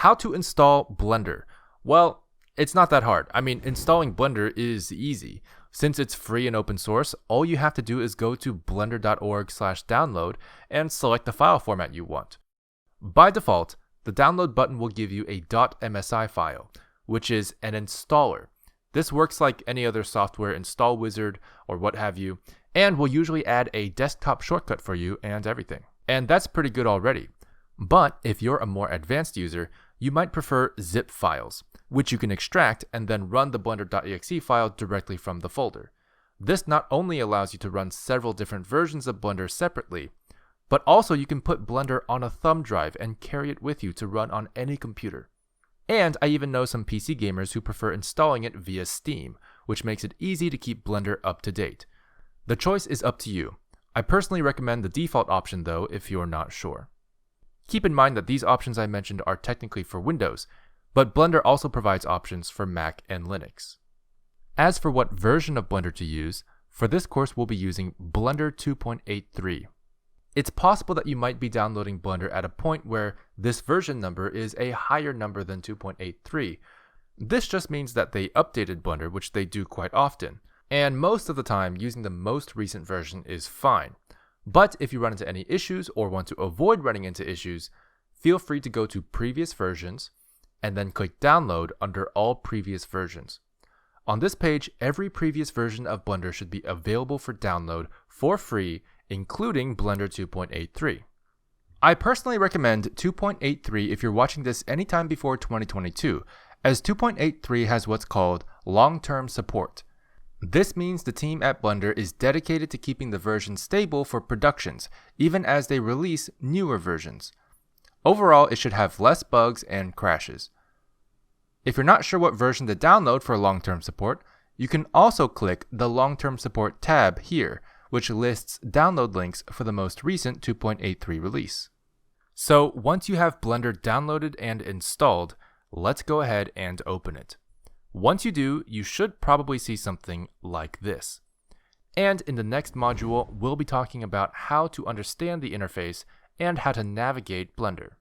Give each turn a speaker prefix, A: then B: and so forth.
A: How to install Blender? Well, it's not that hard. I mean, installing Blender is easy. Since it's free and open source, all you have to do is go to blender.org/download and select the file format you want. By default, the download button will give you a .msi file, which is an installer. This works like any other software install wizard or what have you, and will usually add a desktop shortcut for you and everything. And that's pretty good already. But if you're a more advanced user, you might prefer zip files, which you can extract and then run the blender.exe file directly from the folder. This not only allows you to run several different versions of Blender separately, but also you can put Blender on a thumb drive and carry it with you to run on any computer. And I even know some PC gamers who prefer installing it via Steam, which makes it easy to keep Blender up to date. The choice is up to you. I personally recommend the default option though if you're not sure. Keep in mind that these options I mentioned are technically for Windows, but Blender also provides options for Mac and Linux. As for what version of Blender to use, for this course we'll be using Blender 2.83. It's possible that you might be downloading Blender at a point where this version number is a higher number than 2.83. This just means that they updated Blender, which they do quite often, and most of the time using the most recent version is fine. But if you run into any issues or want to avoid running into issues, feel free to go to Previous Versions and then click Download under All Previous Versions. On this page, every previous version of Blender should be available for download for free, including Blender 2.83. I personally recommend 2.83 if you're watching this anytime before 2022, as 2.83 has what's called long-term support. This means the team at Blender is dedicated to keeping the version stable for productions, even as they release newer versions. Overall, it should have less bugs and crashes. If you're not sure what version to download for long-term support, you can also click the Long-Term Support tab here, which lists download links for the most recent 2.83 release. So once you have Blender downloaded and installed, let's go ahead and open it. Once you do, you should probably see something like this. And in the next module, we'll be talking about how to understand the interface and how to navigate Blender.